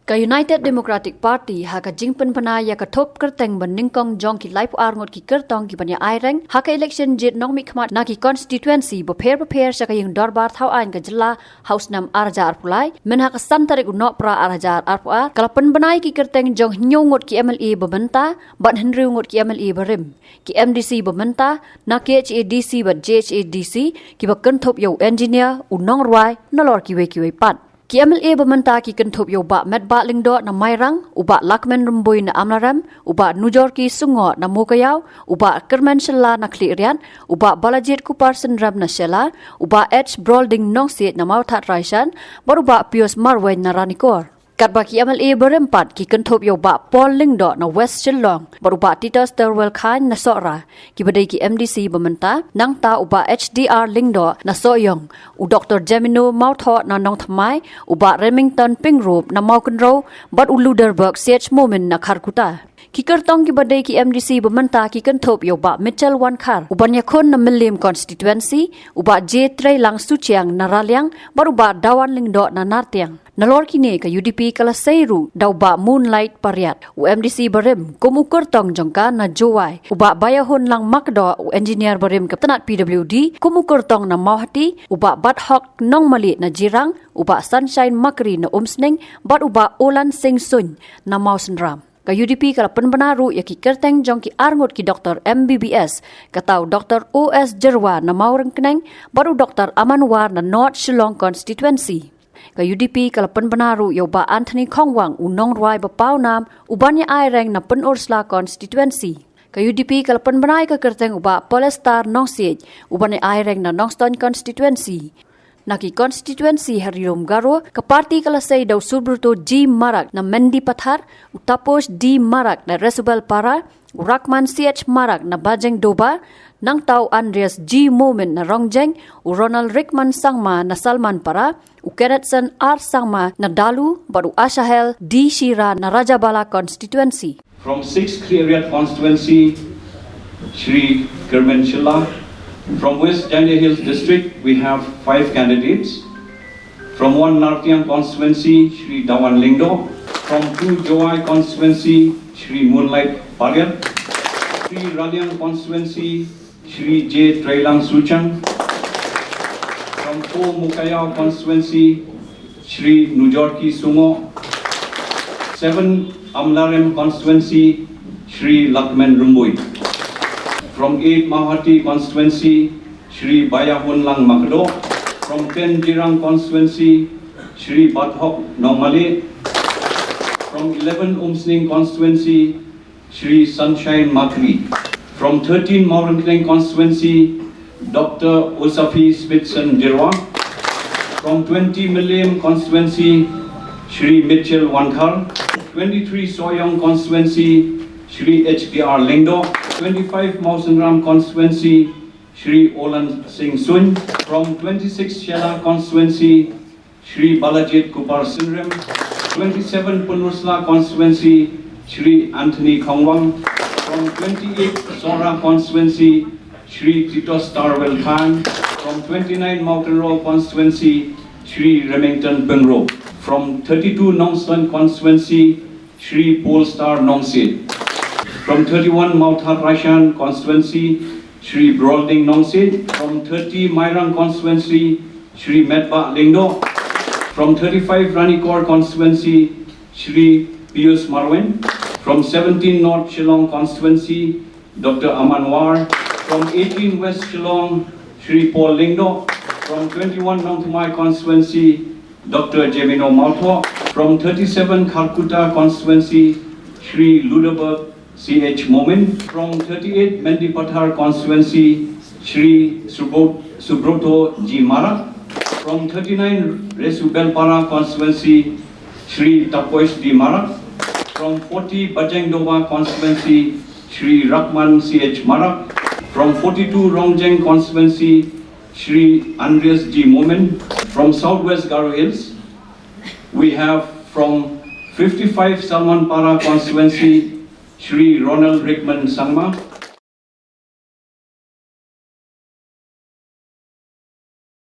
Ka United Democratic Party haka jingpen panaya ka top kerteng beningkong jong ki life arngot ki kyrtong ki banya aireng haka election jet nong mi khmat na ki constituency prepare sa kayeng darbar thau ain ka jilla house nam arjar pulai men haka santarik no pra arjar arpa kalapan banai ki kerteng jong nyongot ki MLA bebenta ban henry ngot ki MLA berim ki MDC bebenta na ki HADC ban JHADC ki bakan top yo engineer u nongrwai nalor ki we pat ki MLA bementa ki kentup yo ba met ba lingdo na mairang uba lakmen rumbui na amlaram uba nujor ki sungo na mukayau uba kermen shella na klirian uba balajit kupar sendram na shella uba H brolding nongsit na mauthat raisan baru ba pios marwen na ranikor kat ba ki MLA berempat ki kentup yo ba pol lingdo na West Shillong baru ba Titus Terwell Khan na sora ki badai ki MDC bementa nang ta uba HDR lingdo na soyong u Dr. Gemino Mautho na nong thamai uba Remington Pingrop na Maukenro bat u Luderberg CH Moment na Kharkuta ki kyrtong ki badai ki MDC bementa ki kentup yo ba Mitchell Wan Khar uban yakon na Milim constituency uba J Trey Lang Suchiang na Raliang baru ba Dawan lingdo na Nartiang nalor kini ka UDP kala seiru daw ba Moonlight Pariat u MDC barim kumu kyrtong jongka na Jowai uba bayahon lang makdo u engineer barim kaptanat PWD kumu kyrtong na Mauhati uba Bathok Nong Mali na Jirang uba Sunshine Makri na Umsning bat uba Olan Sing Sun na Mausenram ka UDP kala penbenaru ya ki kerteng jong ki arngot ki Dr. MBBS katau Dr. OS Jerwa na Maureng Keneng baru Dr. Amanwar na North Shillong constituency ka UDP kala penbenaru yo ba Anthony Khongwang u nongrwai ba paunam ubanya aireng na penursla constituency ka UDP kala penbenai ka kerteng uba Polestar Nongsej ubanya aireng na Nongston constituency naki constituency Harirom Garo ka parti kala say daw Subruto G Marak na Mendi Pathar utapos D Marak na Resubel Para Rakman CH Marak na Bajeng Doba nang tau Andreas G Moment na Rongjeng u Ronald Rickman Sangma na Salman Para u Kennethson R Sangma na Dalu baru Ashahel D Shira na Rajabala constituency from 6th Kyrwoh constituency Shri Kermen Shilla. From West Jandia Hills district, we have 5 candidates. From 1 Nartiang constituency, Shri Dawan Lingdo. From 2 Jowai constituency, Shri Moonlight Pariat. 3 Raliang constituency, Shri J Trailang Suchang. From 4 Mukayao constituency, Shri Nujorki Sumo. 7 Amlarem constituency, Shri Lakmen Rumbui. From 8 Mauhati constituency, Shri Bayahun Lang Makdo. From 10 Jirang constituency, Shri Bathok Nongmale. From 11 Umsning constituency, Shri Sunshine Makri. From 13 Maurenkling constituency, Dr. Usafi Smithson Jirwa. From 20 Milim constituency, Shri Mitchell Wankar. 23 Soyong constituency, Shri HDR Lingdo. 25 Mausenram constituency, Shri Olan Sing Sun. From 26 Shella constituency, Shri Balajit Kupar Sinrem. 27 Punursla constituency, Shri Anthony Khongwang. From 28 Sora constituency, Shri Titus Tarwell Khan. From 29 Maukenro constituency, Shri Remington Pingrop. From 32 Nongston constituency, Shri Polestar Nongsit. From 31 Mauthat Rashan constituency, Shri Brolding Nongsit. From 30 Mairang constituency, Shri Medba Lingdo. From 35 Ranikor constituency, Shri Pius Marwin. From 17 North Shillong constituency, Dr. Amanwar. From 18 West Shillong, Shri Paul Lingdo. From 21 Nongthumai constituency, Dr. Gemino Mautho. From 37 Kharkuta constituency, Shri Luderberg CH Moment. From 38 Mendi Pathar constituency, Shri Subroto G Mara. From 39 Resubelpara constituency, Shri Tapoish D Mara. From 40 Bajeng Doba constituency, Shri Rakman CH Mara. From 42 Rongjeng constituency, Shri Andreas G Moment. From Southwest Garo Hills, we have from 55 Salman Para constituency, Shri Ronald Rickman Sangma.